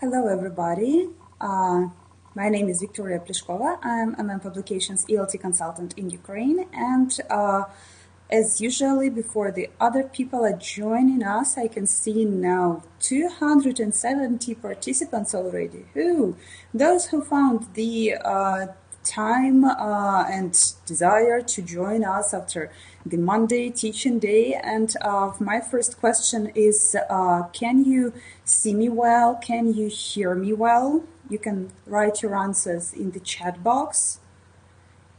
Hello, everybody. My name is Victoria Plishkova. I'm MM Publications ELT consultant in Ukraine. And as usually, before the other people are joining us, I can see now 270 participants already. Those who found the time and desire to join us after the Monday teaching day. And my first question is, can you see me well? Can you hear me well? You can write your answers in the chat box.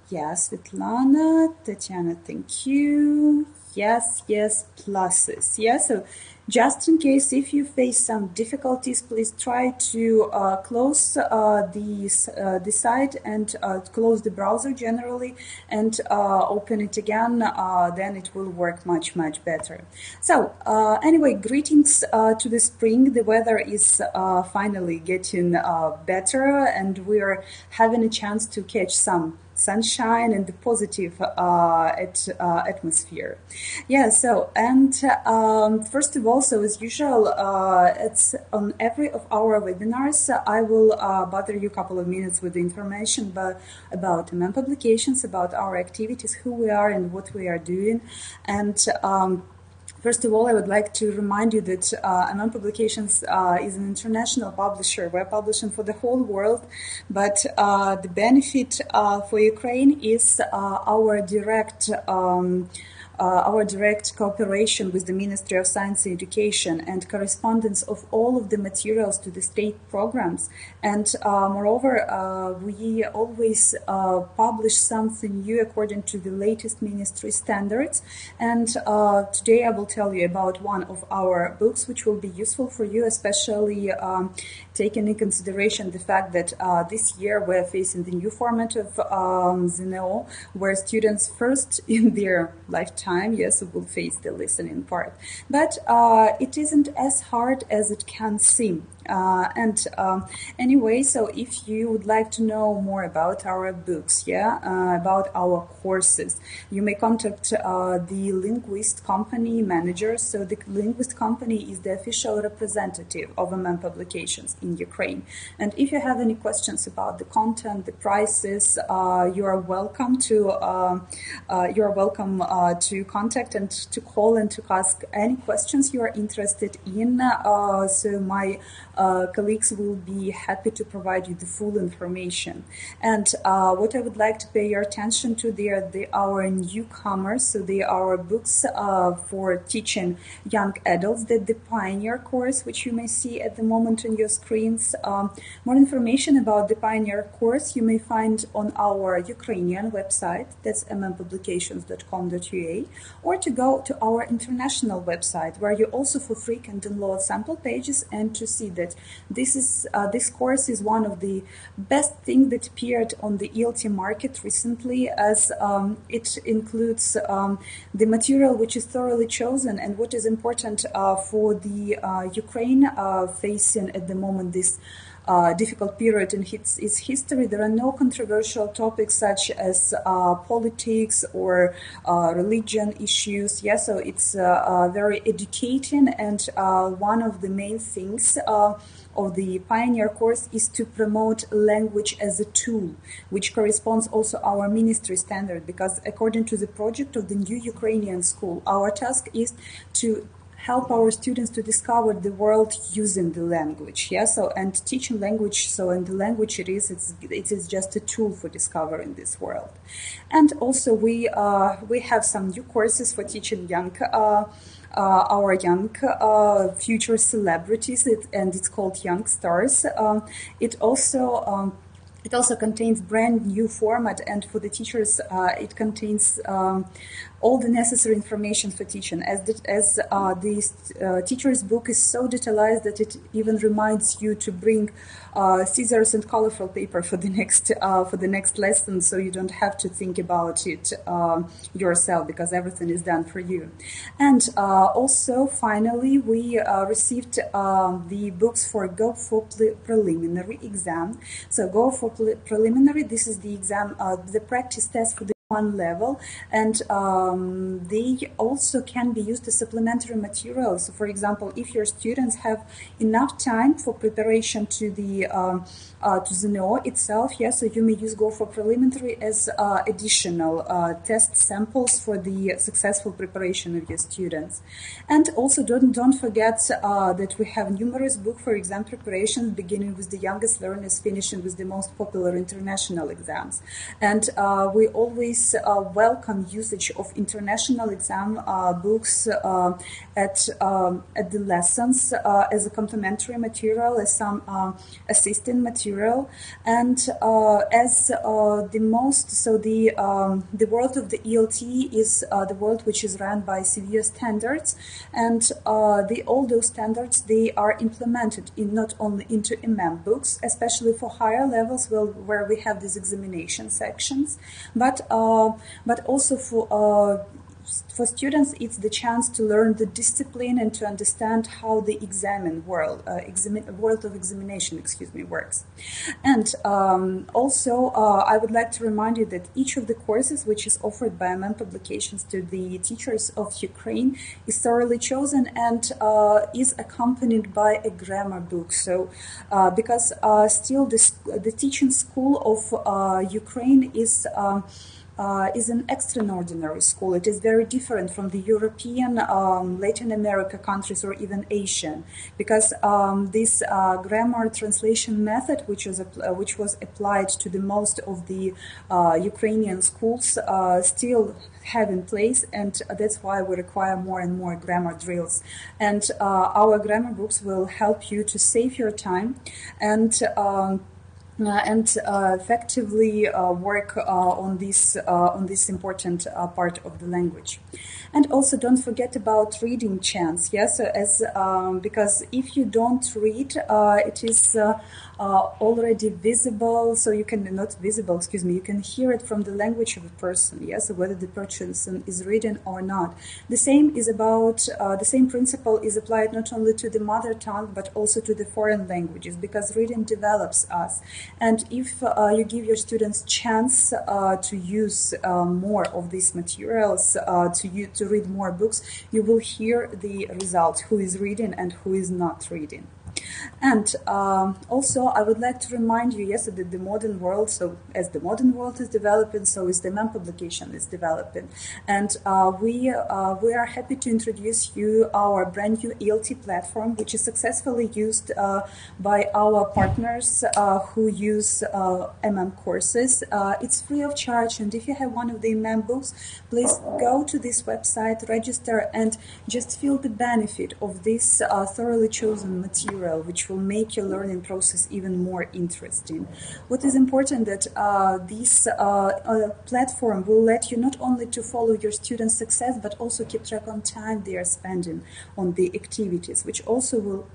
Yes, Svetlana, Tatiana, thank you. Yes, pluses. So just in case if you face some difficulties, please try to close the site and close the browser generally and open it again. Then it will work much better. So anyway, greetings to the spring. The weather is finally getting better, and we are having a chance to catch some sunshine and the positive atmosphere. First of all, so as usual, it's on every of our webinars, I will bother you a couple of minutes with the information about MM Publications, about our activities, who we are and what we are doing. And first of all, I would like to remind you that MM Publications is an international publisher. We're publishing for the whole world, but the benefit for Ukraine is our direct cooperation with the Ministry of Science and Education and correspondence of all of the materials to the state programs. And moreover, we always publish something new according to the latest ministry standards. And today I will tell you about one of our books which will be useful for you, especially taking in consideration the fact that this year we're facing the new format of ZNO, where students first in their lifetime, will face the listening part. But it isn't as hard as it can seem. Anyway, so if you would like to know more about our books, about our courses, you may contact the Linguist Company manager. So the Linguist Company is the official representative of MM Publications in Ukraine. And if you have any questions about the content, the prices, you are welcome to contact and to call and to ask any questions you are interested in. So my colleagues will be happy to provide you the full information. And what I would like to pay your attention to, they are our newcomers. So they are our books for teaching young adults, the Pioneer course, which you may see at the moment on your screens. More information about the Pioneer course you may find on our Ukrainian website, that's mmpublications.com.ua, or to go to our international website, where you also for free can download sample pages and to see that this course is one of the best things that appeared on the ELT market recently, as it includes the material which is thoroughly chosen and what is important for the Ukraine facing at the moment this difficult period in its history. There are no controversial topics such as politics or religion issues. So it's very educating, and one of the main things of the Pioneer course is to promote language as a tool, which corresponds also our ministry standard, because according to the project of the new Ukrainian school, our task is to help our students to discover the world using the language. And teaching language, and the language it is just a tool for discovering this world. And also we have some new courses for teaching our young future celebrities, and it's called Young Stars. It also contains brand new format, and for the teachers, it contains all the necessary information for teaching. As this teacher's book is so detailed that it even reminds you to bring scissors and colorful paper for the next lesson, so you don't have to think about it yourself, because everything is done for you. And also, finally, we received the books for Go for Preliminary exam. So Go for Preliminary, this is the exam, the practice test for the one level, and they also can be used as supplementary materials. So for example, if your students have enough time for preparation to the NO itself, so you may use Go for Preliminary as additional test samples for the successful preparation of your students. And also don't forget that we have numerous books for exam preparations, beginning with the youngest learners, finishing with the most popular international exams. And we always welcome usage of international exam books at the lessons as a complementary material, as some assisting material, and as the world of the ELT is the world which is run by severe standards, and all those standards, they are implemented in not only into MM books, especially for higher levels where we have these examination sections, but also for students, it's the chance to learn the discipline and to understand how the world of examination, works. And also, I would like to remind you that each of the courses which is offered by MM Publications to the teachers of Ukraine is thoroughly chosen and is accompanied by a grammar book. So, because still the teaching school of Ukraine is an extraordinary school. It is very different from the European, Latin America countries, or even Asian, because this grammar translation method, which was applied to the most of the Ukrainian schools, still have in place, and that's why we require more and more grammar drills. And our grammar books will help you to save your time and effectively work on this important part of the language. And also don't forget about reading chance. Because if you don't read, it is already visible. So you can you can hear it from the language of a person. So whether the person is reading or not. The same is about the same principle is applied not only to the mother tongue but also to the foreign languages, because reading develops us. And if you give your students chance to use more of these materials, to read more books, you will hear the results, who is reading and who is not reading. And also, I would like to remind you, that the modern world, so as the modern world is developing, so is the MM publication is developing. And we are happy to introduce you our brand new ELT platform, which is successfully used by our partners who use MM courses. It's free of charge, and if you have one of the MM books, please go to this website, register, and just feel the benefit of this thoroughly chosen material, which will make your learning process even more interesting. What is important that this platform will let you not only to follow your students' success, but also keep track on time they are spending on the activities, which also will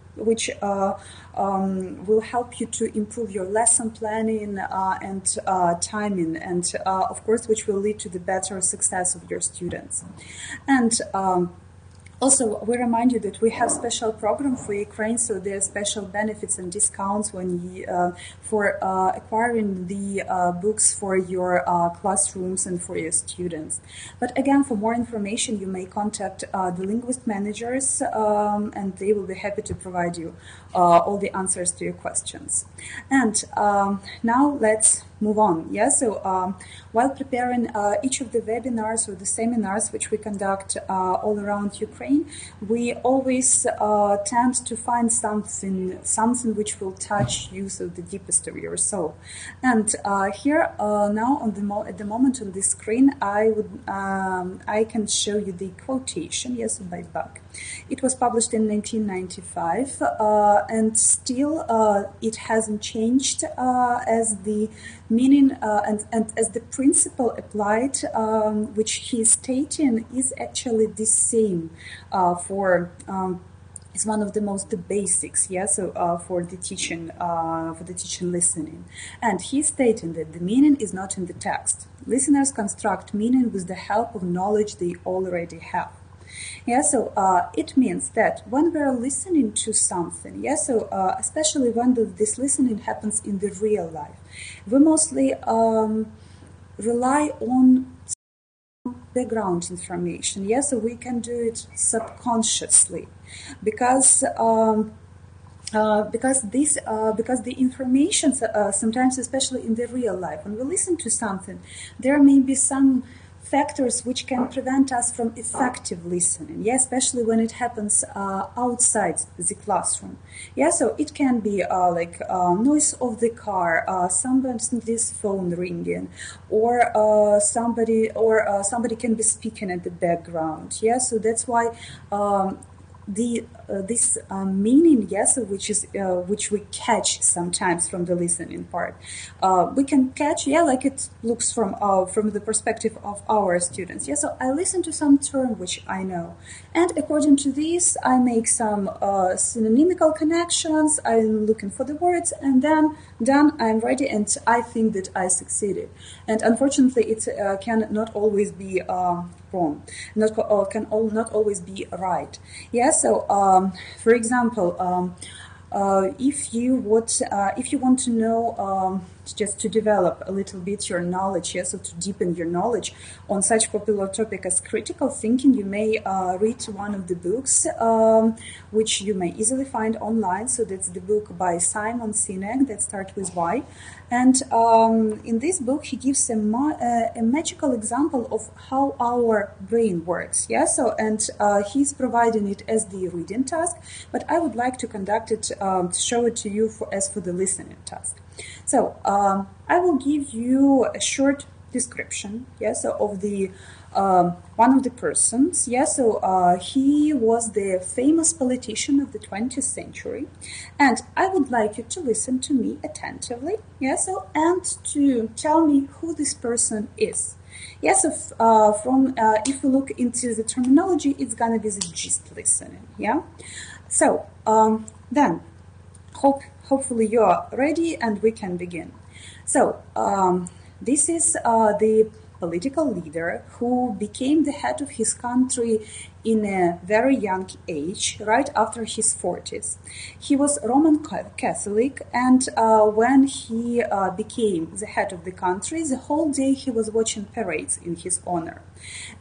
help you to improve your lesson planning and timing, and of course, which will lead to the better success of your students. And also, we remind you that we have special program for Ukraine, so there are special benefits and discounts for acquiring the books for your classrooms and for your students. But again, for more information, you may contact the linguist managers, and they will be happy to provide you all the answers to your questions. And now let's move on. So while preparing each of the webinars or the seminars which we conduct all around Ukraine, we always tend to find something which will touch you so the deepest of your soul. And here now at the moment on the screen, I can show you the quotation, by Bach. It was published in 1995, and still it hasn't changed as the meaning and as the principle applied, which he is stating, is actually the same it's one of the most basics, for the teaching listening. And he's stating that the meaning is not in the text. Listeners construct meaning with the help of knowledge they already have. It means that when we're listening to something, especially when this listening happens in the real life, we mostly rely on background information. Yes, so we can do it subconsciously, because the information sometimes, especially in the real life, when we listen to something, there may be some factors which can prevent us from effective listening. Yeah, especially when it happens outside the classroom. Yeah, so it can be like noise of the car, somebody's phone ringing, or somebody can be speaking in the background. Yeah, so that's why this meaning, yes, which we catch sometimes from the listening part, we can catch, yeah, like it looks from the perspective of our students. Yeah, so I listen to some term which I know, and according to this, I make some synonymical connections. I'm looking for the words, and then I'm ready, and I think that I succeeded. And unfortunately, it can not always be wrong, not always be right. Yeah. So, for example, if you want to know, just to develop a little bit your knowledge, yes, so to deepen your knowledge on such popular topic as critical thinking, you may read one of the books which you may easily find online. So that's the book by Simon Sinek that starts with Y. And in this book, he gives a magical example of how our brain works. Yeah, so and he's providing it as the reading task, but I would like to conduct it, to show it to you as for the listening task. So I will give you a short description, yeah, so of the one of the persons. Yeah, so he was the famous politician of the 20th century, and I would like you to listen to me attentively. Yeah, so and to tell me who this person is. Yes, if we look into the terminology, it's gonna be the gist listening. Yeah, so then hopefully you are ready and we can begin. So this is the political leader who became the head of his country in a very young age, right after his 40s. He was Roman Catholic, and when he became the head of the country, the whole day he was watching parades in his honor.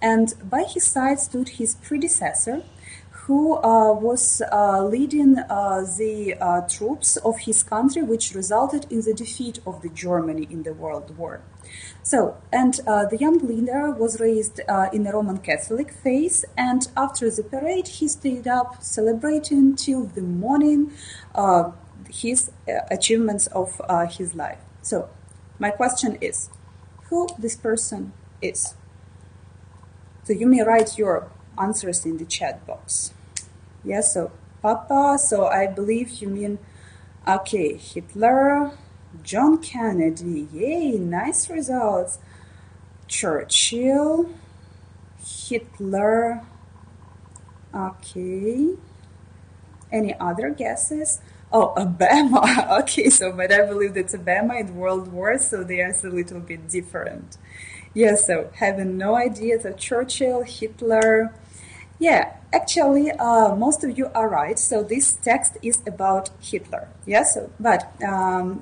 And by his side stood his predecessor, who was leading the troops of his country, which resulted in the defeat of the Germany in the World War. So, and the young leader was raised in a Roman Catholic faith, and after the parade, he stayed up celebrating till the morning his achievements of his life. So, my question is, who this person is? So you may write your answers in the chat box. Yes, so Papa, so I believe you mean, okay, Hitler, John Kennedy, yay, nice results. Churchill, Hitler, okay. Any other guesses? Oh, Obama, okay, so, but I believe that Obama in World War, so they are a little bit different. Yes, so having no idea, so Churchill, Hitler, yeah, actually, most of you are right. So this text is about Hitler. Yes, so, but when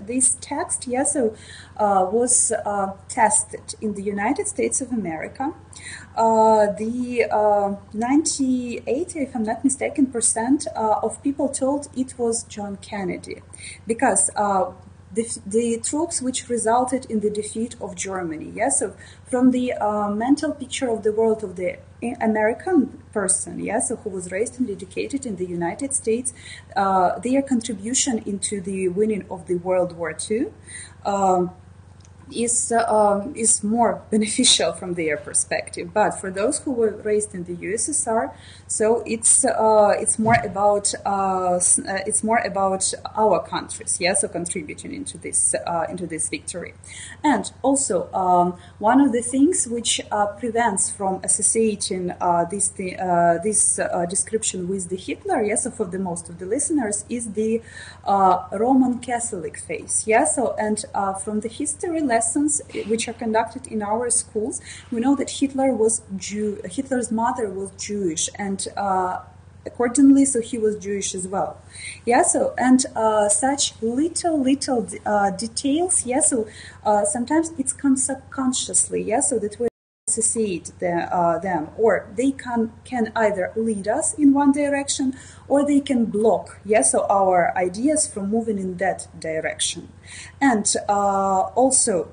this text, was tested in the United States of America, the 98, if I'm not mistaken, percent of people told it was John Kennedy, because the troops which resulted in the defeat of Germany. Yes, so from the mental picture of the world of the American person, yes, so who was raised and educated in the United States, their contribution into the winning of the World War II is more beneficial from their perspective. But for those who were raised in the USSR, so it's more about our countries, yes, so contributing into this victory. And also one of the things which prevents from associating this description with the Hitler, yes, so for the most of the listeners, is the Roman Catholic faith, yes, so and from the history lessons which are conducted in our schools, we know that Hitler's mother was Jewish, and accordingly, so he was Jewish as well. Yeah, so, and such little details, yeah, so sometimes it's subconsciously, yeah, so that we associate them, or they can either lead us in one direction, or they can block, yes, so our ideas from moving in that direction. And also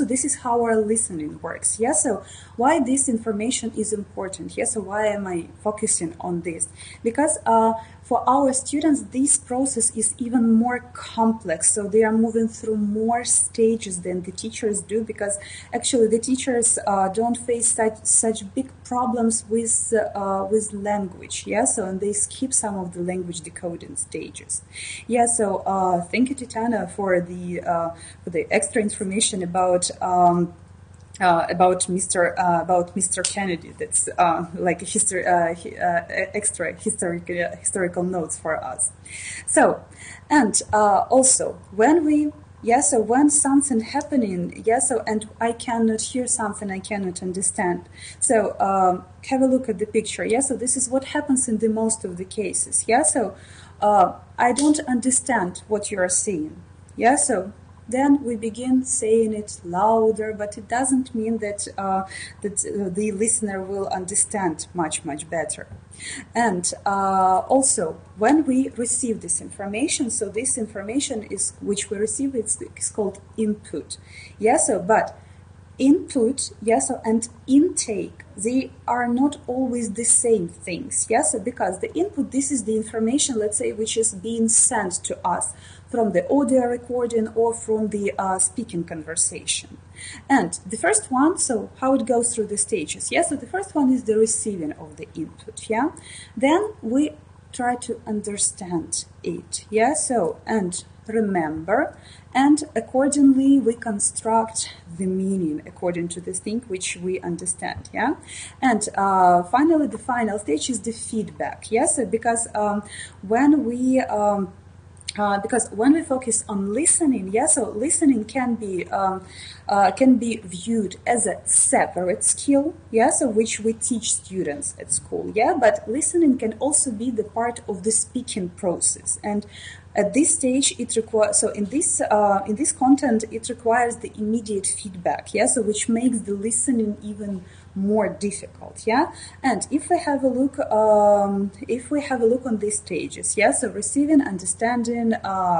this is how our listening works. Yeah, so why this information is important? Yeah, so why am I focusing on this? Because for our students, this process is even more complex. So they are moving through more stages than the teachers do, because actually the teachers don't face such big problems with language. Yeah, so and they skip some of the language decoding stages. Yeah, so thank you, Titana, for the extra information about Mr. Kennedy. That's like a history, extra historical notes for us. So, and also when we. Yeah, so when something happening, yeah, so and I cannot hear something, I cannot understand. So have a look at the picture. Yeah, so this is what happens in the most of the cases. Yeah, so I don't understand what you are saying. Yeah, so then we begin saying it louder, but it doesn't mean that the listener will understand much better. And also, when we receive this information, so this information is which we receive, it's called input. Yeah, so but input, yes, and intake, they are not always the same things. Yes, because the input, this is the information, let's say, which is being sent to us from the audio recording or from the speaking conversation. And the first one, so how it goes through the stages. Yes, so the first one is the receiving of the input. Yeah, then we try to understand it. Yeah, so and remember, and accordingly we construct the meaning according to the thing which we understand. Yeah, and finally the final stage is the feedback. Yes, because when we focus on listening, yeah, so listening can be viewed as a separate skill, yeah, so which we teach students at school, yeah, but listening can also be the part of the speaking process. And at this stage, it requires, so in this content, it requires the immediate feedback, yeah, so which makes the listening even more difficult, yeah. And if we have a look on these stages, yeah, so receiving, understanding,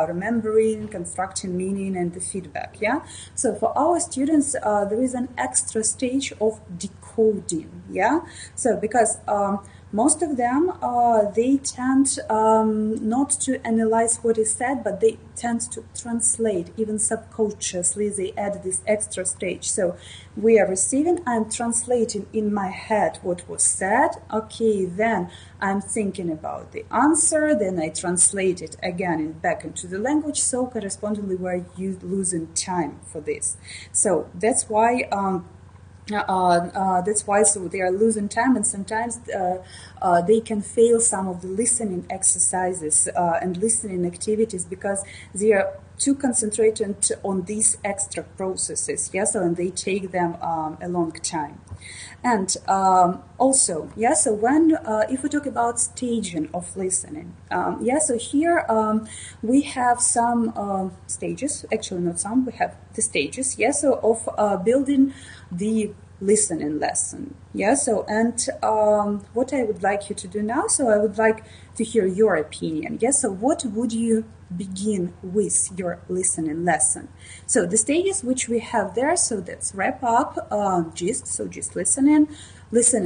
remembering, constructing meaning, and the feedback, yeah. So for our students, there is an extra stage of decoding, yeah. So because most of them, they tend not to analyze what is said, but they tend to translate, even subconsciously. They add this extra stage. So we are receiving, I'm translating in my head what was said. Okay, then I'm thinking about the answer, then I translate it again back into the language. So correspondingly, we're losing time for this. So that's why. So they are losing time, and sometimes they can fail some of the listening exercises and listening activities because they are too concentrated on these extra processes. Yeah, so and they take them a long time. And also, yeah, so when if we talk about staging of listening, yeah, so here we have some stages. Actually, not some. We have the stages. Yeah, so of building the listening lesson. Yeah, so and what I would like you to do now, so I would like to hear your opinion. Yeah, so what would you begin with your listening lesson? So the stages which we have there, so that's wrap up, gist, so just listening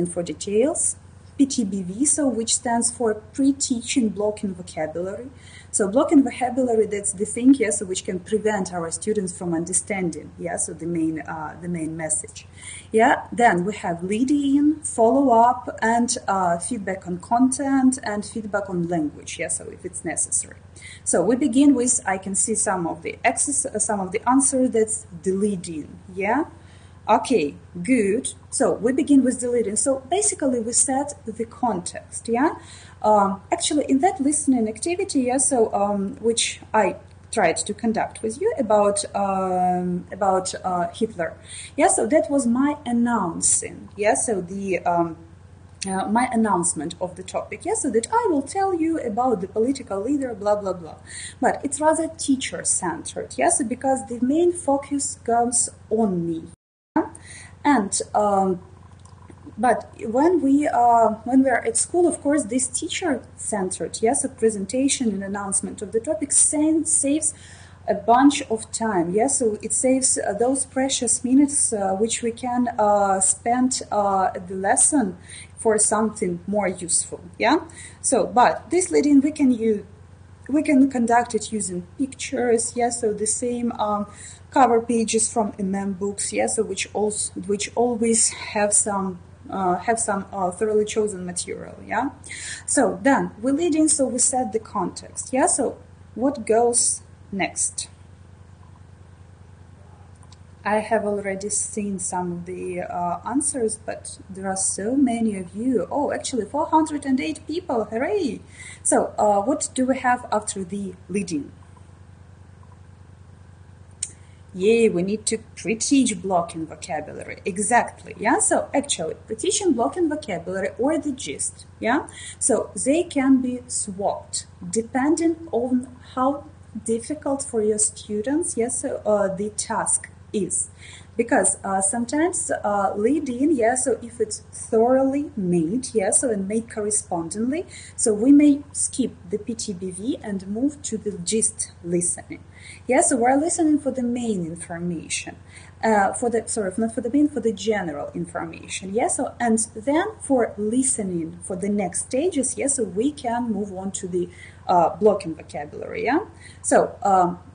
for details, PTBV, so which stands for pre-teaching blocking vocabulary. So blocking vocabulary, that's the thing, yes, so which can prevent our students from understanding, yeah, so the main message. Yeah, then we have lead-in, follow-up, and feedback on content and feedback on language, yeah, so if it's necessary. So we begin with, I can see some of the answer, that's the lead-in, yeah. Okay, good. So we begin with the lead-in. So basically we set the context, yeah. Actually, in that listening activity, yeah, so which I tried to conduct with you about Hitler, yeah. So that was my announcing, yeah. So the my announcement of the topic, yes, so that I will tell you about the political leader, blah, blah, blah. But it's rather teacher-centered, yes, because the main focus comes on me. Yeah? And but when we are at school, of course, this teacher-centered, yes, a presentation and announcement of the topic saves a bunch of time. Yes, so it saves those precious minutes which we can spend at the lesson for something more useful. Yeah. So, but this lead-in we can conduct it using pictures. Yes. So the same cover pages from MM books. Yes. So which always have some thoroughly chosen material. Yeah. So then we lead in. So we set the context. Yeah. So what goes next? I have already seen some of the answers, but there are so many of you. Oh, actually 408 people, hooray! So what do we have after the leading? Yay, we need to pre-teach blocking vocabulary. Exactly, yeah? So actually, pre-teaching blocking vocabulary or the gist, yeah? So they can be swapped depending on how difficult for your students, yes, the task is. Because sometimes lead-in, yeah, so if it's thoroughly made, yeah, so and made correspondingly, so we may skip the PTBV and move to the gist listening. Yeah, so we're listening for the main information. Not for the main, for the general information. Yes, so, and then for listening for the next stages, yes, so we can move on to the blocking vocabulary. Yeah, so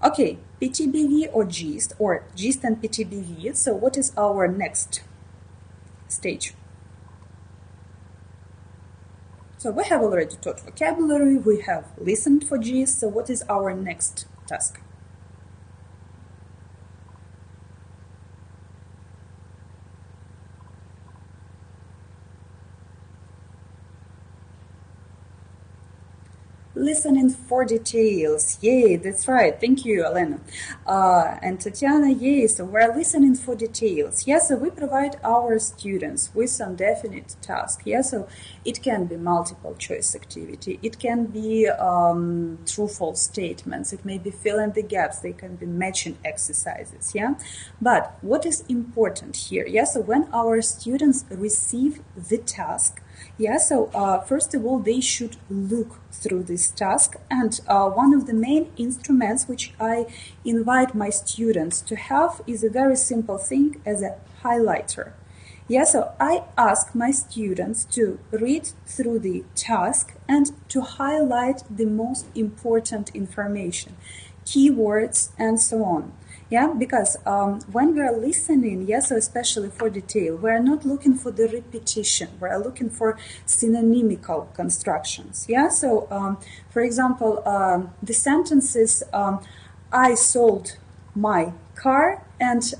okay, PTBV or gist and PTBV. So what is our next stage? So we have already taught vocabulary, we have listened for gist. So what is our next task? Listening for details. Yay, that's right. Thank you, Elena. And Tatiana, yay, so we're listening for details. Yes, so we provide our students with some definite task. Yes, so it can be multiple choice activity. It can be true-false statements. It may be fill in the gaps. They can be matching exercises. Yeah, but what is important here? Yes, so when our students receive the task, yeah, so first of all, they should look through this task. And one of the main instruments which I invite my students to have is a very simple thing as a highlighter. Yeah, so I ask my students to read through the task and to highlight the most important information, keywords, and so on. Yeah, because when we are listening, yes, so especially for detail, we are not looking for the repetition. We are looking for synonymical constructions. Yeah, so for example, the sentences, I sold my car and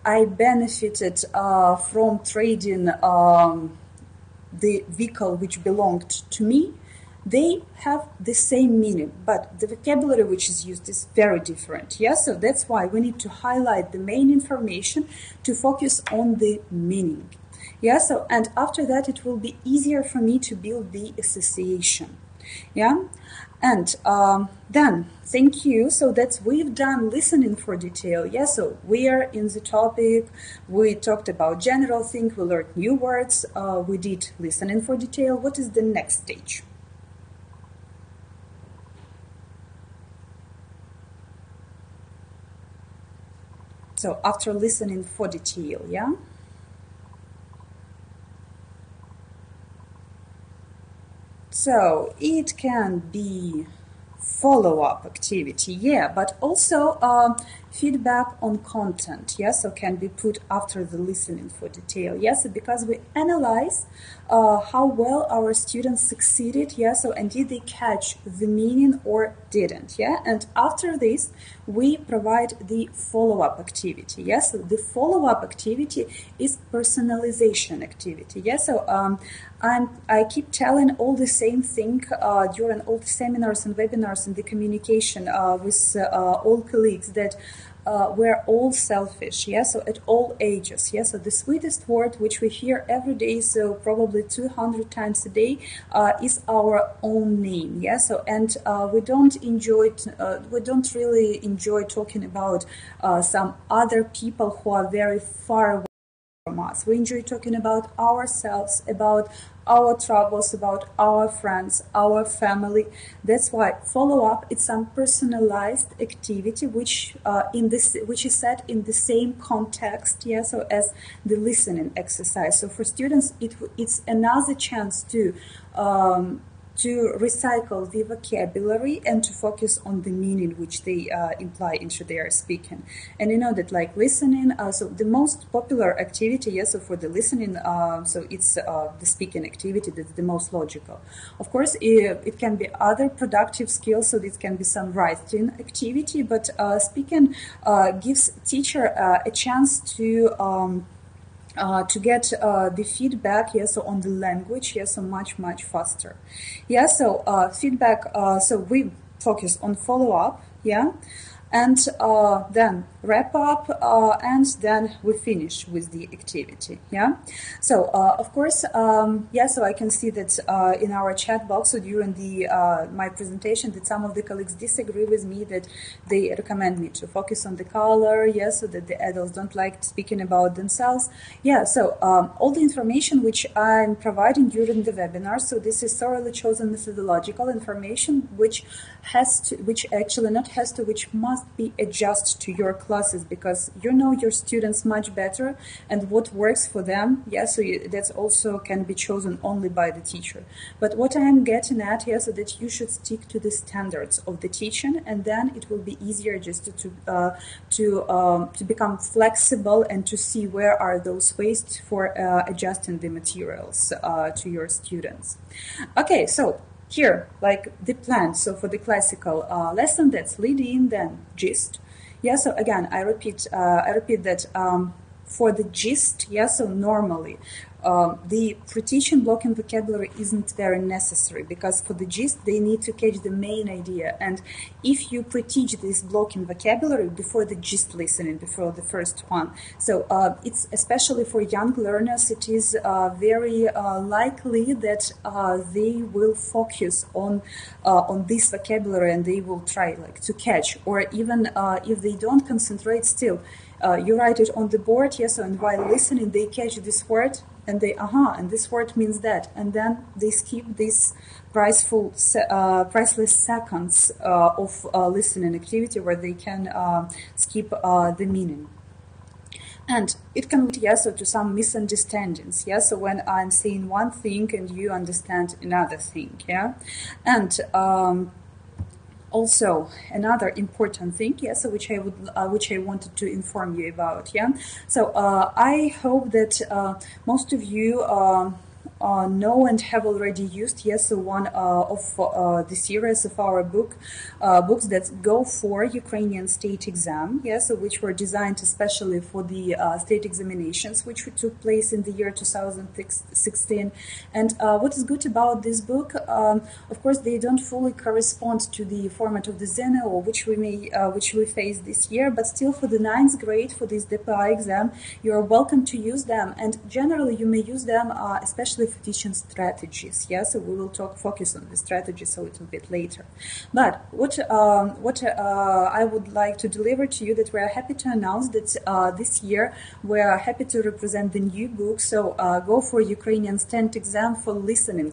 I benefited from trading the vehicle which belonged to me. They have the same meaning, but the vocabulary which is used is very different. Yeah, so that's why we need to highlight the main information to focus on the meaning. Yeah, so and after that it will be easier for me to build the association. Yeah, and then thank you. So that's we've done listening for detail. Yeah, so we are in the topic. We talked about general things. We learned new words. We did listening for detail. What is the next stage? So after listening for detail, yeah? So it can be follow-up activity, yeah, but also feedback on content, yes, so can be put after the listening for detail, yes, because we analyze how well our students succeeded, yes, so and did they catch the meaning or didn't, yeah, and after this we provide the follow-up activity, yes, so the follow-up activity is personalization activity, yes, so I keep telling all the same thing during all the seminars and webinars and the communication with all colleagues that we're all selfish, yeah, so at all ages, yeah, so the sweetest word which we hear every day, so probably 200 times a day, is our own name, yeah, so and we don't really enjoy talking about some other people who are very far away from us. We enjoy talking about ourselves, about our troubles, about our friends, our family. That's why follow-up is some personalized activity which is set in the same context, yeah, so as the listening exercise. So for students, it's another chance to recycle the vocabulary and to focus on the meaning which they imply into their speaking. And you know that like listening, so the most popular activity, yes, so for the listening, so it's the speaking activity that's the most logical. Of course, it can be other productive skills, so this can be some writing activity, but speaking gives teacher a chance to get the feedback, yes, so on the language, yes, so much faster. Yeah, so feedback, so we focus on follow-up, yeah, and then wrap up, and then we finish with the activity, yeah. So of course, yeah, so I can see that in our chat box, so during the my presentation, that some of the colleagues disagree with me, that they recommend me to focus on the color, yeah, so that the adults don't like speaking about themselves. Yeah, so all the information which I'm providing during the webinar, so this is thoroughly chosen methodological information which must be adjusted to your classes, because you know your students much better and what works for them. Yeah, so that's also can be chosen only by the teacher. But what I am getting at here, so that you should stick to the standards of the teaching, and then it will be easier just to become flexible and to see where are those ways for adjusting the materials to your students. Okay, so here, like the plan, so for the classical lesson, that's lead in, then gist. Yeah, so again, I repeat that for the gist, yeah, so normally the pre-teaching blocking vocabulary isn't very necessary, because for the gist, they need to catch the main idea. And if you pre-teach this blocking vocabulary before the gist listening, before the first one, so it's especially for young learners, it is very likely that they will focus on this vocabulary, and they will try like to catch, or even if they don't concentrate still, you write it on the board, yes, and while listening, they catch this word, and they, and this word means that, and then they skip this priceless seconds of listening activity where they can skip the meaning. And it can lead, yes, so to some misunderstandings, yes, so when I'm saying one thing and you understand another thing, yeah, and also another important thing, yes, so which I wanted to inform you about, yeah. So I hope that most of you know and have already used, yes, so one of the series of our books that go for Ukrainian state exam, yes, so which were designed especially for the state examinations which took place in the year 2016. And what is good about this book, of course, they don't fully correspond to the format of the ZNO, which we face this year, but still for the 9th grade, for this DPI exam, you are welcome to use them, and generally you may use them especially for teaching strategies. Yeah, so we will focus on the strategies a little bit later. But what I would like to deliver to you, that we are happy to announce that this year we are happy to represent the new book. So go for Ukrainian state exam for listening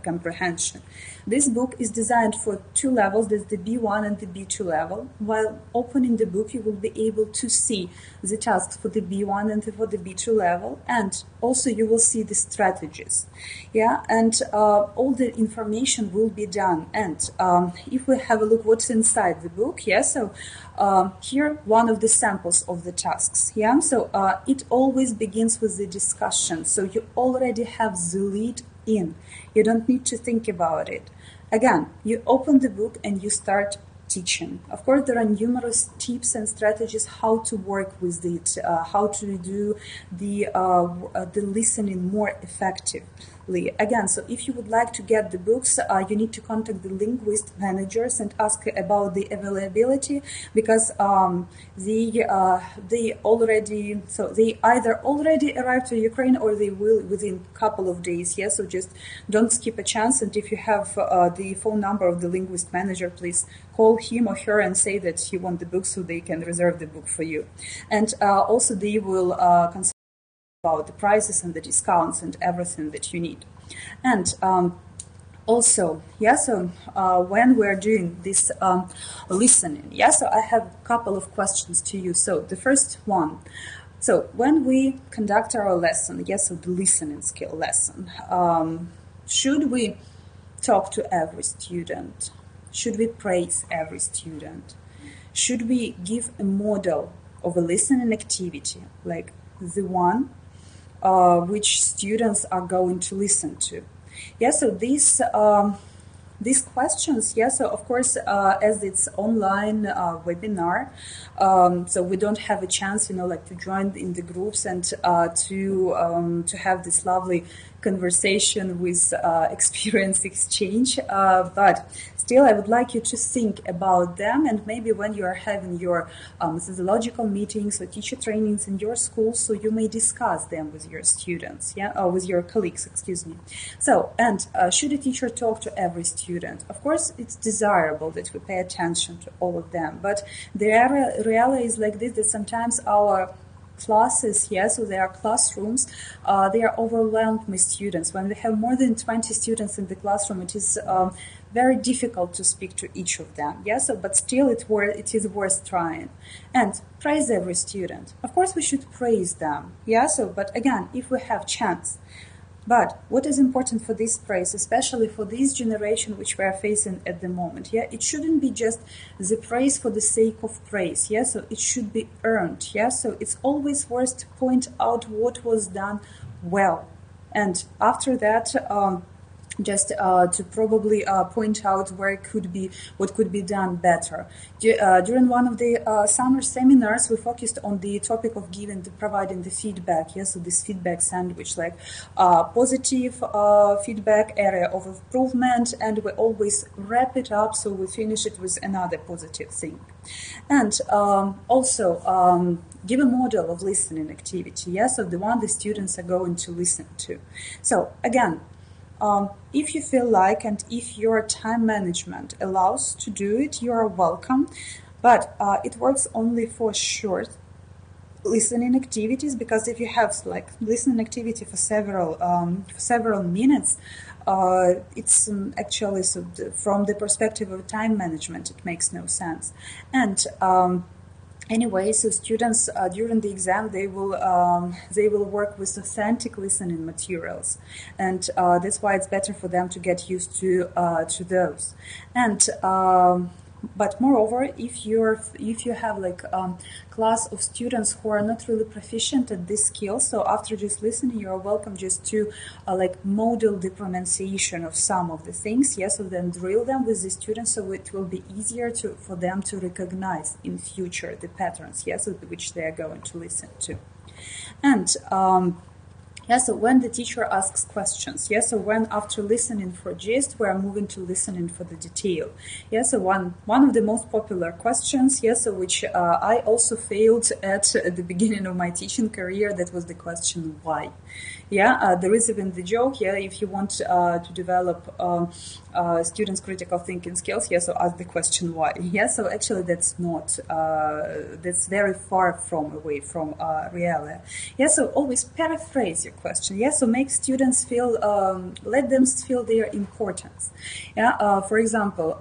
comprehension. This book is designed for 2 levels, that's the B1 and the B2 level. While opening the book, you will be able to see the tasks for the B1 and for the B2 level, and also you will see the strategies. Yeah, and all the information will be done. And if we have a look what's inside the book, yeah, so here one of the samples of the tasks. Yeah, so it always begins with the discussion. So you already have the lead in. You don't need to think about it. Again, you open the book and you start teaching. Of course, there are numerous tips and strategies how to work with it, how to do the listening more effectively. Again, so if you would like to get the books, you need to contact the linguist managers and ask about the availability, because they either already arrived to Ukraine or they will within a couple of days. Yeah, so just don't skip a chance. And if you have the phone number of the linguist manager, please call him or her and say that you want the book so they can reserve the book for you. And also they will consult about the prices and the discounts and everything that you need. And also, so when we're doing this listening, so I have a couple of questions to you. So the first one, so when we conduct our lesson, so the listening skill lesson, should we talk to every student? Should we praise every student? Should we give a model of a listening activity, like the one which students are going to listen to? So these questions, so of course, as it's online webinar, so we don't have a chance, to join in the groups and to have this lovely conversation with experience exchange, but still I would like you to think about them, and maybe when you are having your methodological meetings or teacher trainings in your school, so you may discuss them with your students, or with your colleagues, excuse me. So, and should a teacher talk to every student? Of course, it's desirable that we pay attention to all of them, but the reality is like this, that sometimes our classes, so there are classrooms, they are overwhelmed with students. When we have more than 20 students in the classroom, it is very difficult to speak to each of them, so but still it is worth trying. And praise every student. Of course we should praise them, so but again, if we have chance. But what is important for this praise, especially for this generation which we are facing at the moment, it shouldn't be just the praise for the sake of praise, so it should be earned, so it's always worth to point out what was done well. And after that, just to probably point out what could be done better. During one of the summer seminars, we focused on the topic of providing the feedback. So this feedback sandwich, like positive feedback, area of improvement, and we always wrap it up so we finish it with another positive thing. And also give a model of listening activity. So the one the students are going to listen to. So again, if you feel like, and if your time management allows to do it, you are welcome. But it works only for short listening activities, because if you have like listening activity for several minutes, it's actually, so from the perspective of time management, it makes no sense. And anyway, so students during the exam they will work with authentic listening materials, and that's why it's better for them to get used to those. And but moreover, if you have like class of students who are not really proficient at this skill, so after just listening, you are welcome just to like model the pronunciation of some of the things, so then drill them with the students, so it will be easier for them to recognize in future the patterns, so which they are going to listen to. And so when the teacher asks questions, so when after listening for gist, we are moving to listening for the detail. So one of the most popular questions, so which I also failed at the beginning of my teaching career, that was the question why. There is even the joke, if you want to develop students' critical thinking skills, so ask the question why. So actually that's not, that's very far away from reality. So always paraphrase your question, so make students feel, let them feel their importance. For example,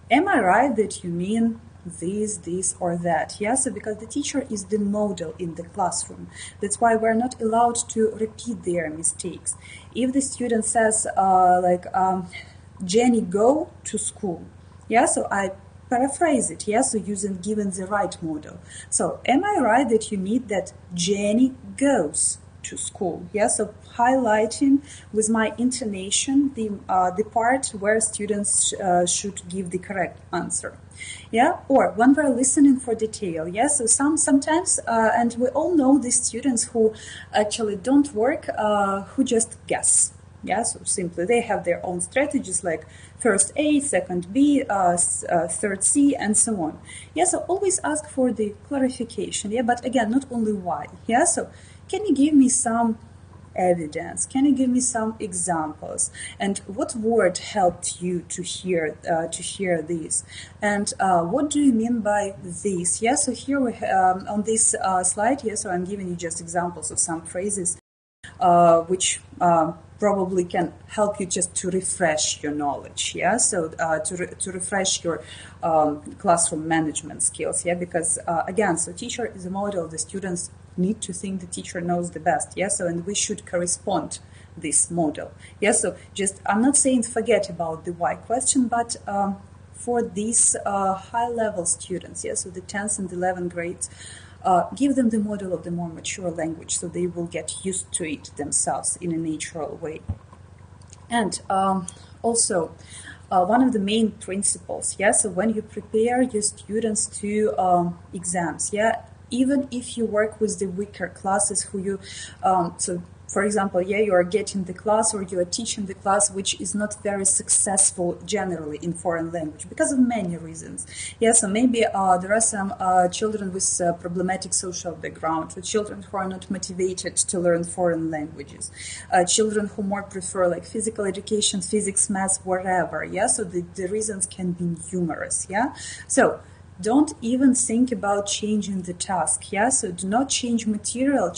am I right that you mean this or that? So because the teacher is the model in the classroom, that's why we're not allowed to repeat their mistakes. If the student says Jenny go to school, so I paraphrase it, so given the right model. So am I right that you mean that Jenny goes to school. Yeah, so highlighting with my intonation the part where students should give the correct answer. Yeah, or when we're listening for detail. Yeah, so sometimes, and we all know these students who actually don't work, who just guess. Yeah, so simply they have their own strategies like first A, second B, third C, and so on. Yeah, so always ask for the clarification. Yeah, but again, not only why. Yeah, so can you give me some evidence? Can you give me some examples? And what word helped you to hear this? And what do you mean by this? Yeah, so here we on this slide. Yeah, so I'm giving you just examples of some phrases which probably can help you just to refresh your knowledge. Yeah, so to refresh your classroom management skills. Yeah, because again, so teacher is a model. The students need to think the teacher knows the best. Yeah, so and we should correspond this model. Yeah, so just I'm not saying forget about the why question, but for these high-level students, yeah, so the 10th and 11th grades, give them the model of the more mature language so they will get used to it themselves in a natural way. And also, one of the main principles, yeah, so when you prepare your students to exams, yeah, even if you work with the weaker classes who you, so for example, yeah, you are getting the class or you are teaching the class which is not very successful generally in foreign language because of many reasons. Yeah, so maybe there are some children with problematic social background, or children who are not motivated to learn foreign languages, children who more prefer like physical education, physics, math, whatever. Yeah, so the reasons can be numerous. Yeah, so don't even think about changing the task. Yeah, so do not change material. Not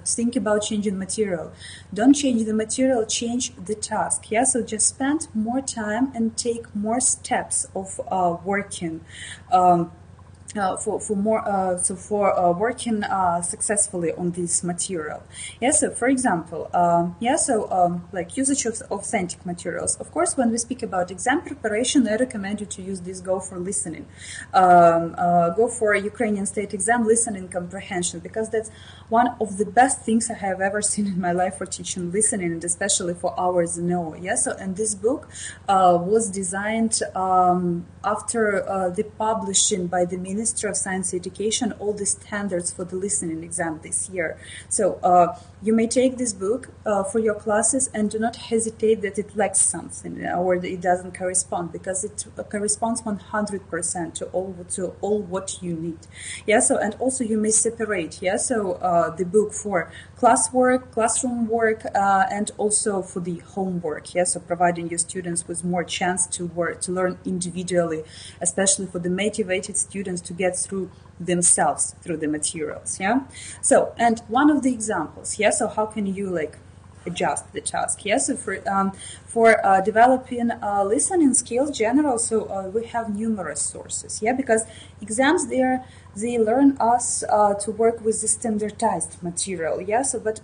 think about changing material. Don't change the material. Change the task. Yeah, so just spend more time and take more steps of working. For working successfully on this material. Yeah, so for example, like usage of authentic materials. Of course, when we speak about exam preparation, I recommend you to use this Go for listening. Go for Ukrainian state exam listening comprehension, because that's one of the best things I have ever seen in my life for teaching listening, and especially for hours no. Yeah, so and this book was designed after the publishing by the Ministry of Science and Education all the standards for the listening exam this year. So you may take this book for your classes and do not hesitate that it lacks something or it doesn't correspond, because it corresponds 100% to all what you need. Yeah, so and also you may separate, yeah, so the book for classwork, classroom work, and also for the homework. Yeah, so providing your students with more chance to learn individually, especially for the motivated students to get through themselves through the materials. Yeah, so and one of the examples, yeah, so how can you like adjust the task? Yeah, so for developing listening skills general, so we have numerous sources. Yeah, because exams they learn us to work with the standardized material. Yeah, so but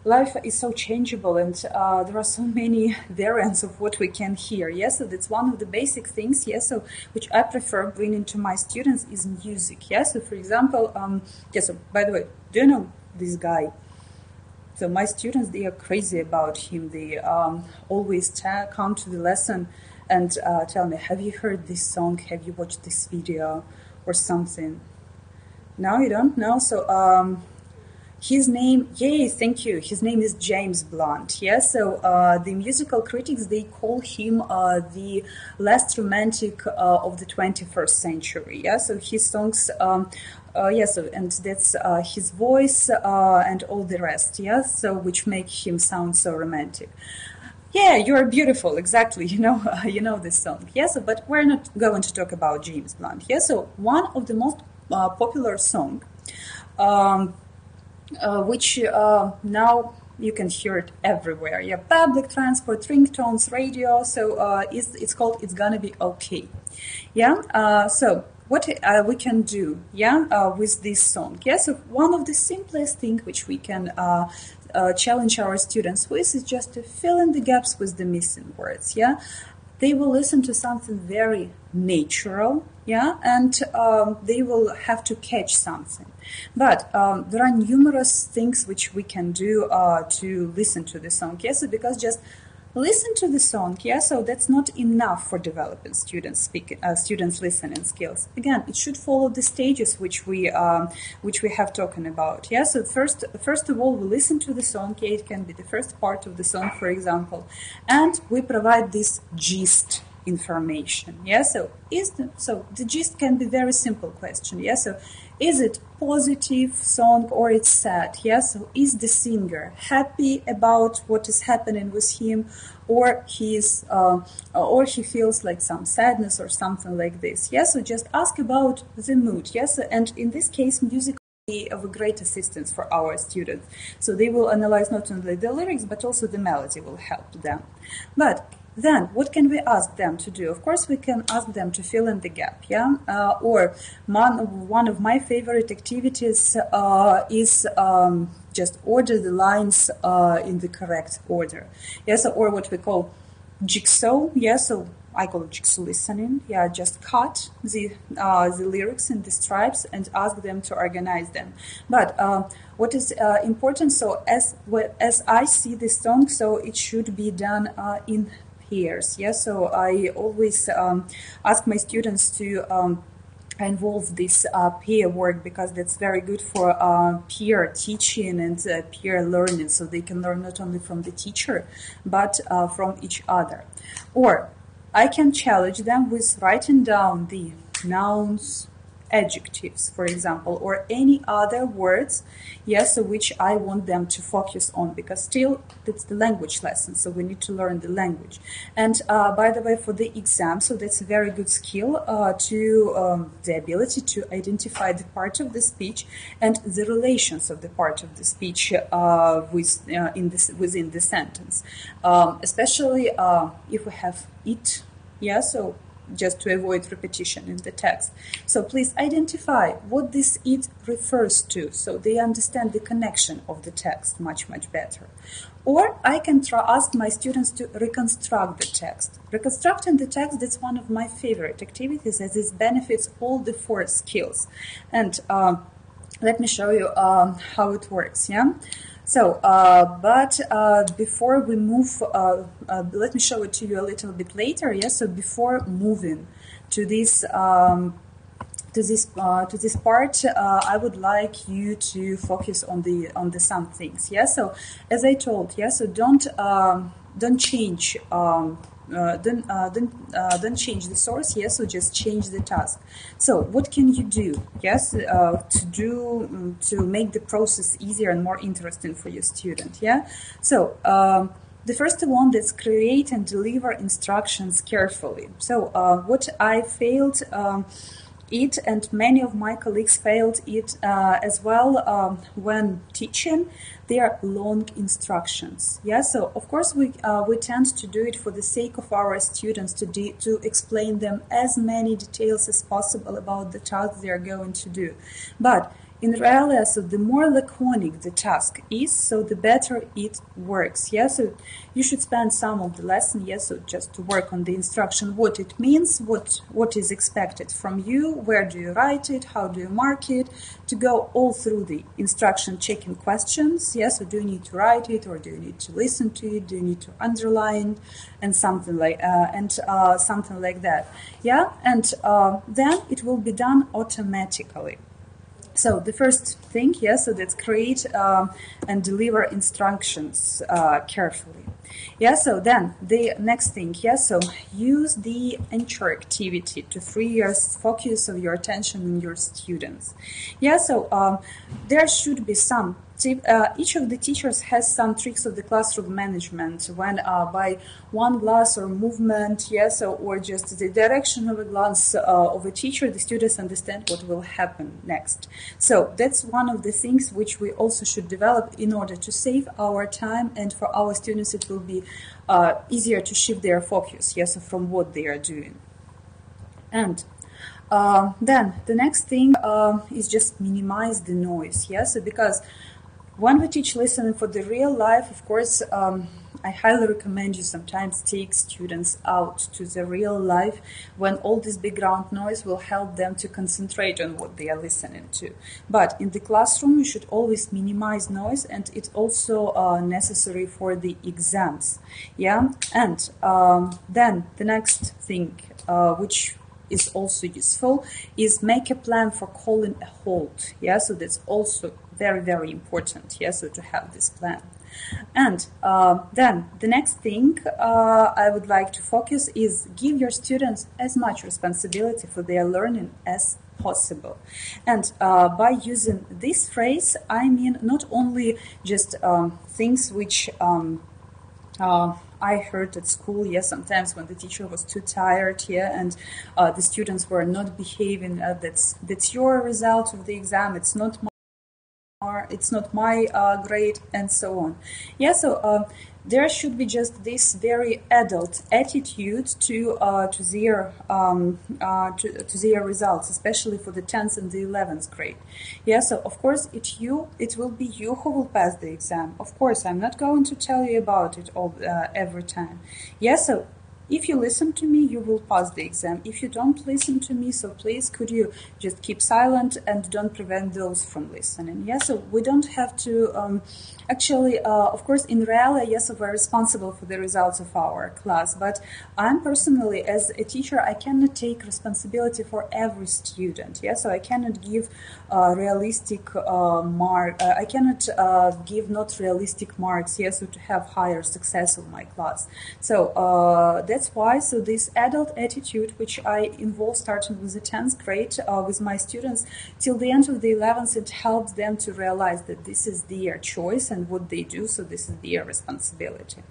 life is so changeable, and there are so many variants of what we can hear. Yes, so that's one of the basic things. Yes, so which I prefer bringing to my students is music. Yes, so for example, so by the way, do you know this guy? So my students, they are crazy about him. They always come to the lesson and tell me, have you heard this song? Have you watched this video or something? No, you don't know? So his name, yay, thank you. His name is James Blunt. Yeah, so the musical critics, they call him the last romantic of the 21st century. Yeah, so his songs, so and that's his voice and all the rest. Yeah, so which make him sound so romantic. Yeah, you're beautiful. Exactly. You know this song. Yeah, so but we're not going to talk about James Blunt. Yeah, so one of the most popular song. Which now you can hear it everywhere. Yeah, public transport, ringtones, radio. So it's called "It's Gonna Be Okay." Yeah. So what we can do, yeah, with this song. Yeah. So one of the simplest things which we can challenge our students with is just to fill in the gaps with the missing words. Yeah. they will listen to something very natural, yeah, and they will have to catch something. But there are numerous things which we can do to listen to the song, yes, because just listen to the song, yeah, so that's not enough for developing students listening skills. Again, it should follow the stages which we have talking about, yeah. So first of all, we listen to the song, yeah, it can be the first part of the song, for example, and we provide this gist information, yeah. So the gist can be very simple question, yeah. So is it positive song or it's sad, yeah. So is the singer happy about what is happening with him, or he feels like some sadness or something like this, yeah. So just ask about the mood, yes. And in this case, music of a great assistance for our students, so they will analyze not only the lyrics but also the melody will help them. But then, what can we ask them to do? Of course, we can ask them to fill in the gap, yeah? Or one of my favorite activities is just order the lines in the correct order. Yes, or what we call jigsaw, yeah, so I call it jigsaw listening, yeah, just cut the lyrics in the stripes and ask them to organize them. But what is important, so as I see this song, so it should be done in pairs, yeah. So I always ask my students to involve this peer work, because that's very good for peer teaching and peer learning, so they can learn not only from the teacher but from each other. Or I can challenge them with writing down the nouns, adjectives, for example, or any other words, yes, so which I want them to focus on, because still it's the language lesson, so we need to learn the language. And by the way, for the exam, so that's a very good skill to the ability to identify the part of the speech and the relations of the part of the speech within the sentence, especially if we have it, yeah, so just to avoid repetition in the text. So please identify what this it refers to, so they understand the connection of the text much better. Or I can ask my students to reconstruct the text. Reconstructing the text, that's one of my favorite activities, as it benefits all the 4 skills. And let me show you how it works, yeah? So, but before we move, let me show it to you a little bit later. Yes. So before moving to this part, I would like you to focus on the some things. Yeah. So as I told, yeah. So don't change. Don't change the source, yes, so just change the task. So what can you do, yes, to make the process easier and more interesting for your student, yeah? So the first one, that's create and deliver instructions carefully. So what I failed it, and many of my colleagues failed it as well when teaching, they are long instructions. Yeah, so of course we tend to do it for the sake of our students, to explain them as many details as possible about the task they are going to do. But in reality, so the more laconic the task is, so the better it works. Yeah, so you should spend some of the lesson, yes, so just to work on the instruction, what it means, what is expected from you, where do you write it, how do you mark it, to go all through the instruction checking questions. Yes, so do you need to write it, or do you need to listen to it, do you need to underline, and something like that. Yeah, and then it will be done automatically. So the first thing, yes, so that's create and deliver instructions carefully. Yeah, so then the next thing, yes, so use the anchor activity to free your focus of your attention on your students. Yeah, so there should be some each of the teachers has some tricks of the classroom management when by one glance or movement, yes, or just the direction of a glance of a teacher, the students understand what will happen next. So that's one of the things which we also should develop in order to save our time, and for our students it will be easier to shift their focus, yes, from what they are doing. And then the next thing is just minimize the noise, yes, because when we teach listening for the real life, of course, I highly recommend you sometimes take students out to the real life when all this background noise will help them to concentrate on what they are listening to. But in the classroom, you should always minimize noise, and it's also necessary for the exams. Yeah, and then the next thing, which is also useful, is make a plan for calling a halt. Yeah, so that's also very, very important. Yeah, so to have this plan. And then the next thing I would like to focus is give your students as much responsibility for their learning as possible. And by using this phrase, I mean not only just things which I heard at school, yes, sometimes when the teacher was too tired, yeah, and the students were not behaving. That's your result of the exam. It's not my grade, and so on. Yeah, so there should be just this very adult attitude to their results, especially for the 10th and the 11th grade. Yeah, so of course it will be you who will pass the exam. Of course, I'm not going to tell you about it all every time. Yeah, so if you listen to me, you will pass the exam. If you don't listen to me, so please could you just keep silent and don't prevent those from listening. Yeah, so we don't have to actually, of course, in reality, yes, we're responsible for the results of our class. But I'm personally, as a teacher, I cannot take responsibility for every student. Yeah, so I cannot give realistic mark. I cannot give not realistic marks. Yes, so to have higher success of my class. So that's why. So this adult attitude, which I involve starting with the 10th grade with my students till the end of the 11th, it helps them to realize that this is their choice and what they do. So this is their responsibility.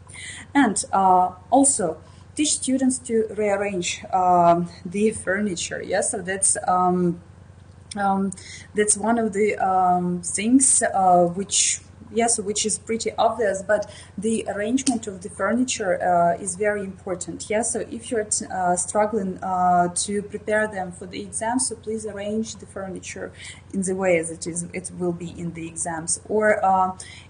And also teach students to rearrange the furniture. Yeah, so that's one of the things which is pretty obvious, but the arrangement of the furniture is very important. Yeah, so if you're struggling to prepare them for the exams, so please arrange the furniture in the way as it will be in the exams, or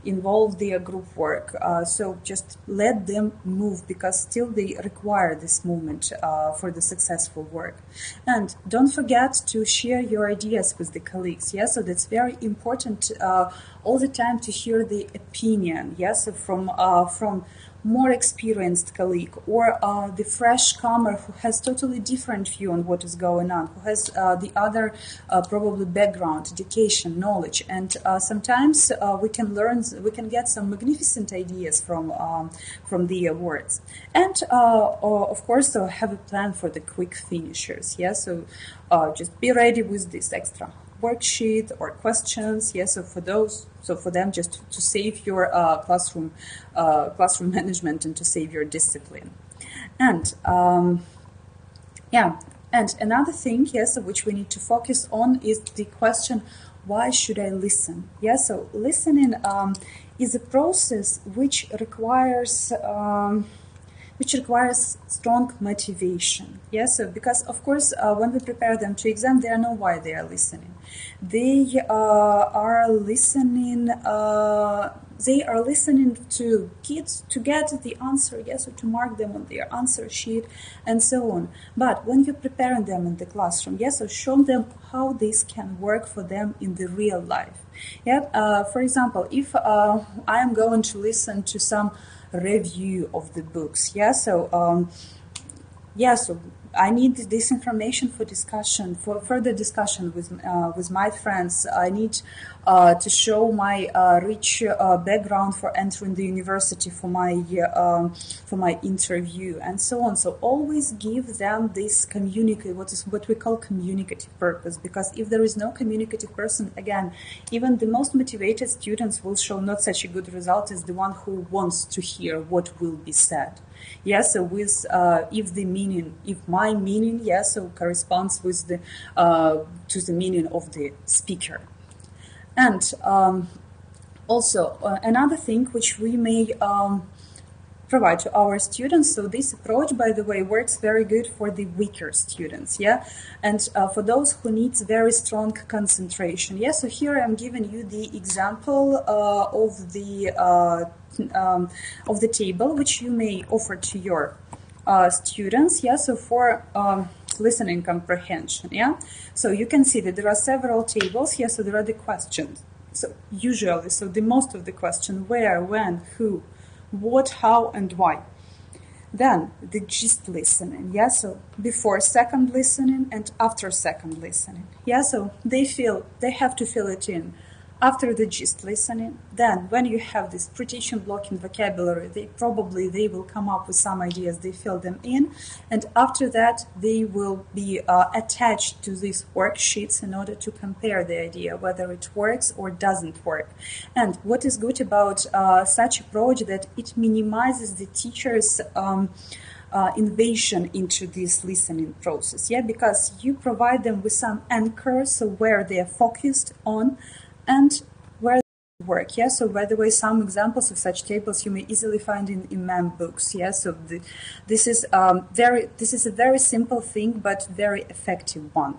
involve their group work. So just let them move, because still they require this movement for the successful work. And don't forget to share your ideas with the colleagues. Yeah, so that's very important all the time to hear the opinion, yes, from more experienced colleague, or the fresh comer who has totally different view on what is going on, who has the other probably background, education, knowledge, and sometimes we can get some magnificent ideas from the words. And of course, have a plan for the quick finishers. Yeah, so just be ready with this extra worksheet or questions. Yes, so for them just to save your classroom management and to save your discipline. And and another thing, yes, which we need to focus on is the question, why should I listen? Yes, so listening is a process which requires strong motivation. Yes, so because of course when we prepare them to exam, they know why they are listening. They are listening. They are listening to kids to get the answer, yes, or to mark them on their answer sheet, and so on. But when you're preparing them in the classroom, yes, so show them how this can work for them in the real life. Yeah, for example, if I am going to listen to some review of the books, yeah, so so I need this information for discussion, for further discussion with my friends. I need to show my rich background for entering the university, for my interview, and so on. So always give them this what we call communicative purpose. Because if there is no communicative person, again, even the most motivated students will show not such a good result as the one who wants to hear what will be said. Yes, so with if my meaning, yes, so corresponds with the to the meaning of the speaker. And also another thing which we may provide to our students. So this approach, by the way, works very good for the weaker students, yeah, and for those who needs very strong concentration. Yeah, so here I'm giving you the example of the table which you may offer to your students. Yeah, so for listening comprehension. Yeah, so you can see that there are several tables here. So there are the questions. So usually, so the most of the question: where, when, who, what, how, and why. Then the gist listening. Yeah, so before second listening and after second listening. Yeah, so they have to fill it in after the gist listening. Then when you have this repetition blocking vocabulary, they will come up with some ideas, they fill them in, and after that they will be attached to these worksheets in order to compare the idea whether it works or doesn't work. And what is good about such approach, that it minimizes the teacher's invasion into this listening process, yeah, because you provide them with some anchors, so where they are focused on and where they work. Yeah, so by the way, some examples of such tables you may easily find in MEM books. Yeah, so this is a very simple thing but very effective one.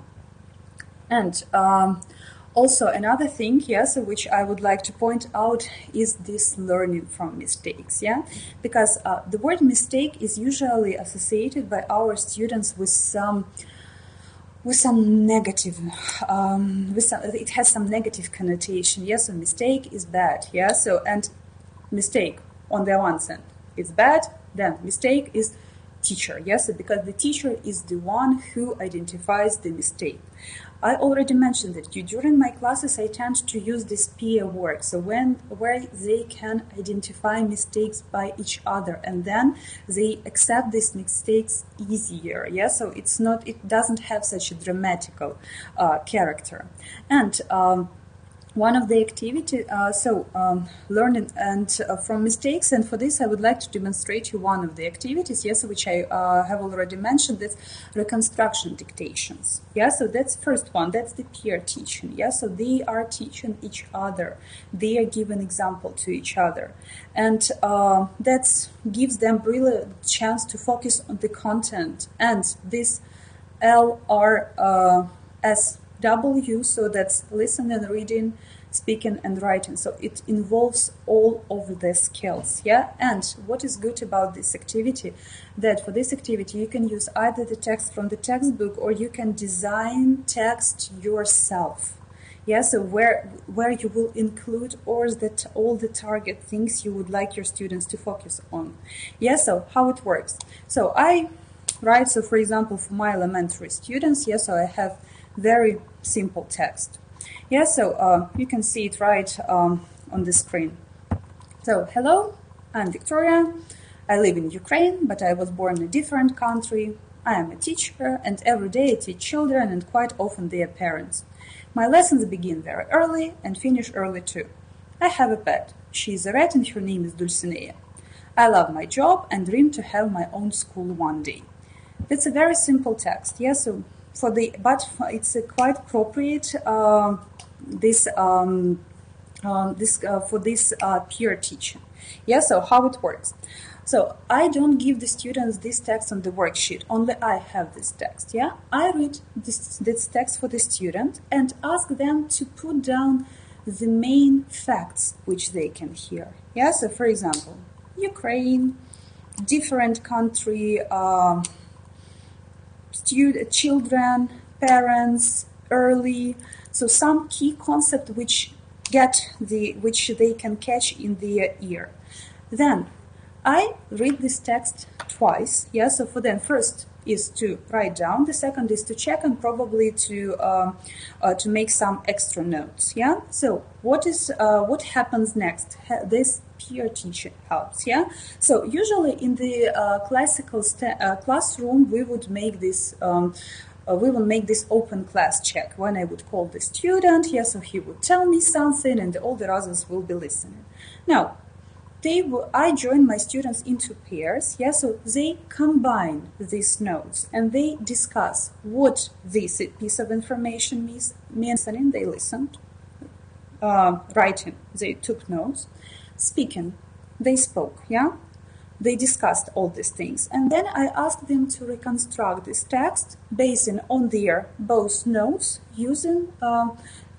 And also another thing, yeah, so which I would like to point out is this learning from mistakes. Yeah, because the word mistake is usually associated by our students with some negative, it has some negative connotation. Yes, so mistake is bad. Yeah, so and mistake on the one hand is bad, then mistake is teacher. Yes, because the teacher is the one who identifies the mistake. I already mentioned that during my classes I tend to use this peer work, so where they can identify mistakes by each other and then they accept these mistakes easier. Yeah, so it doesn't have such a dramatical character. And one of the activity, learning and from mistakes, and for this I would like to demonstrate you one of the activities, yes, which I have already mentioned, that's reconstruction dictations. Yeah, so that's first one, that's the peer teaching. Yeah, so they are teaching each other, they are giving example to each other, and that gives them really a chance to focus on the content. And this LRSW, so that's listening, reading, speaking, and writing. So it involves all of the skills. Yeah, and what is good about this activity, that for this activity you can use either the text from the textbook or you can design text yourself. Yeah, so where you will include all the target things you would like your students to focus on. Yeah, so how it works. So I write, so for example, for my elementary students, yeah, so I have very simple text. Yeah, so you can see it right on the screen. So, hello, I'm Victoria. I live in Ukraine, but I was born in a different country. I am a teacher, and every day I teach children and quite often their parents. My lessons begin very early and finish early too. I have a pet. She is a rat and her name is Dulcinea. I love my job and dream to have my own school one day. That's a very simple text. Yeah, so it's quite appropriate for this peer teaching. Yeah, so how it works. So I don't give the students this text on the worksheet, only I have this text. Yeah, I read this text for the student and ask them to put down the main facts which they can hear. Yeah, so for example, Ukraine, different country, children, parents, early. So some key concept which they can catch in their ear. Then I read this text twice. Yeah, so for them, first is to write down, the second is to check, and probably to make some extra notes. Yeah, so what happens next? This peer teaching helps. Yeah, so usually in the classical classroom we would make this. We will make this open class check when I would call the student. Yeah, so he would tell me something, and all the others will be listening. Now, I join my students into pairs. Yeah, so they combine these notes and they discuss what this piece of information means. Listening, they listened. Writing, they took notes. Speaking, they spoke. Yeah. They discussed all these things. And then I asked them to reconstruct this text based on their both notes using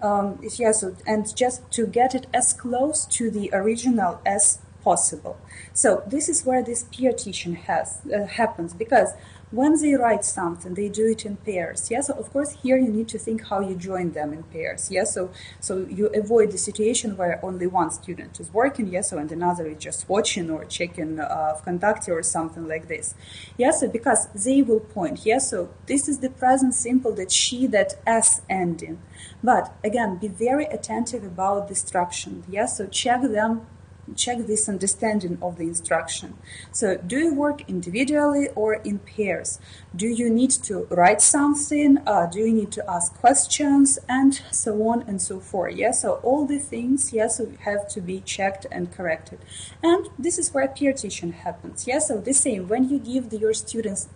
and just to get it as close to the original as possible. So this is where this peer teaching happens, because when they write something, they do it in pairs. Yeah, so of course here you need to think how you join them in pairs. Yeah, so you avoid the situation where only one student is working. Yeah, so and another is just watching or checking Vkontakte or something like this. Yeah, so because they will point. Yeah, so this is the present simple, that she, that s ending. But again, be very attentive about the instruction. Yeah, so check this understanding of the instruction. So do you work individually or in pairs? Do you need to write something? Do you need to ask questions? And so on and so forth. Yeah, so all the things, yeah, so have to be checked and corrected. And this is where peer teaching happens. Yeah, so the same, when you give your students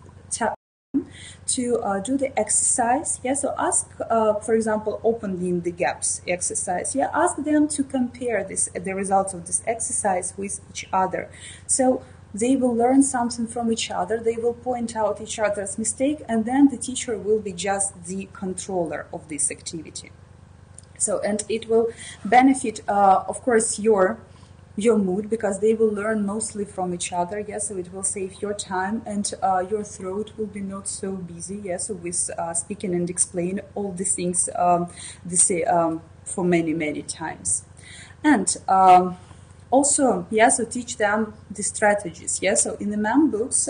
to do the exercise. Yeah, so ask, for example, opening the gaps exercise. Yeah, ask them to compare the results of this exercise with each other. So they will learn something from each other. They will point out each other's mistake, and then the teacher will be just the controller of this activity. So, and it will benefit, of course, your mood, because they will learn mostly from each other. Yes, so it will save your time, and your throat will be not so busy. Yes, so with speaking and explain all the things for many times. And also, yeah, so teach them the strategies. Yeah, so in the MEM books,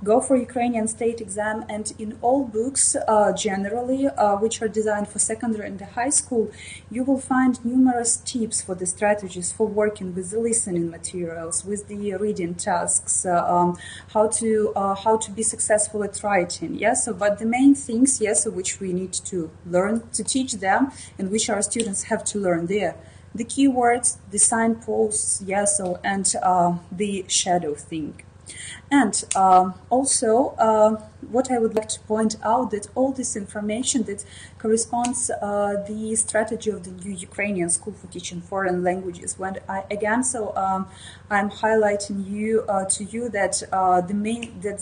go for Ukrainian state exam, and in all books generally, which are designed for secondary and the high school, you will find numerous tips for the strategies for working with the listening materials, with the reading tasks, how to be successful at writing. Yeah, so but the main things, yes, so which we need to learn to teach them, and which our students have to learn there. The keywords, the signposts, yeah, so and the shadow thing. And also, what I would like to point out, that all this information that corresponds the strategy of the new Ukrainian School for Teaching Foreign Languages. When I'm highlighting to you that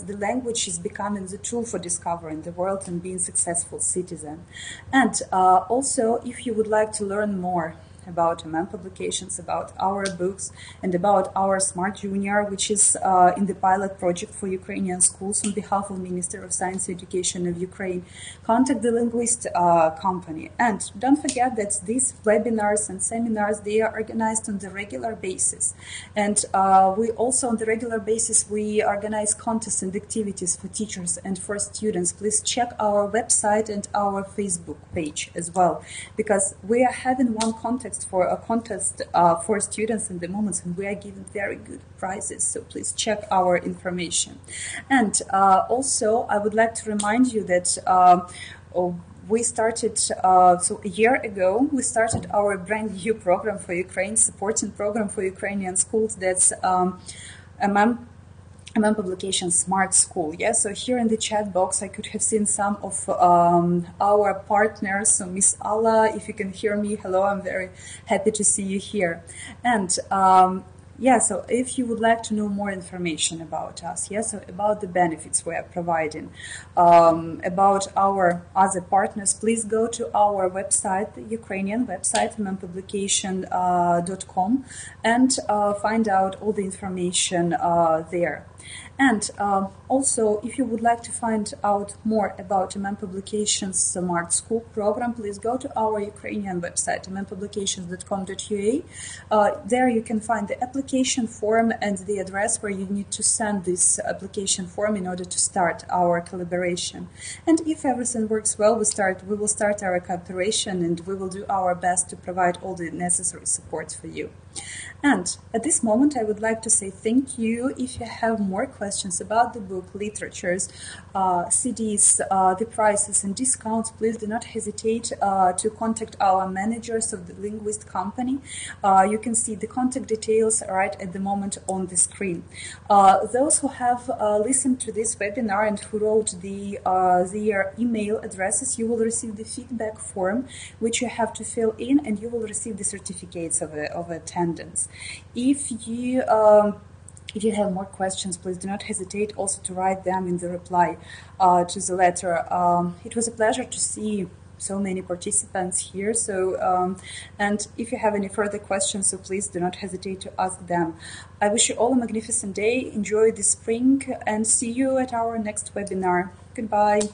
the language is becoming the tool for discovering the world and being a successful citizen. And also, if you would like to learn more about MEM publications, about our books, and about our Smart Junior, which is in the pilot project for Ukrainian schools on behalf of Minister of Science and Education of Ukraine, contact the Linguist company. And don't forget that these webinars and seminars, they are organized on the regular basis. And we also, on the regular basis, we organize contests and activities for teachers and for students. Please check our website and our Facebook page as well, because we are having one contest for students in the moment, and we are giving very good prizes, so please check our information. And also, I would like to remind you that we started, so a year ago, we started our brand new program for Ukraine, supporting program for Ukrainian schools. That's MEM publication Smart School. Yeah, so here in the chat box, I could have seen some of our partners. So Miss Alla, if you can hear me, hello, I'm very happy to see you here. And yeah, so if you would like to know more information about us, yeah, so about the benefits we are providing, about our other partners, please go to our website, the Ukrainian website, mempublication.com, and find out all the information there. And also, if you would like to find out more about MEM Publications Smart School program, please go to our Ukrainian website, mempublications.com.ua. There you can find the application form and the address where you need to send this application form in order to start our collaboration. And if everything works well, we will start our cooperation, and we will do our best to provide all the necessary support for you. And at this moment, I would like to say thank you. If you have more questions about the book, literatures, CDs, the prices and discounts, please do not hesitate to contact our managers of the Linguist company. You can see the contact details right at the moment on the screen. Those who have listened to this webinar and who wrote their email addresses, you will receive the feedback form, which you have to fill in, and you will receive the certificates of attendance. If you If you have more questions, please do not hesitate also to write them in the reply to the letter. It was a pleasure to see so many participants here. And if you have any further questions, so please do not hesitate to ask them. I wish you all a magnificent day. Enjoy the spring and see you at our next webinar. Goodbye.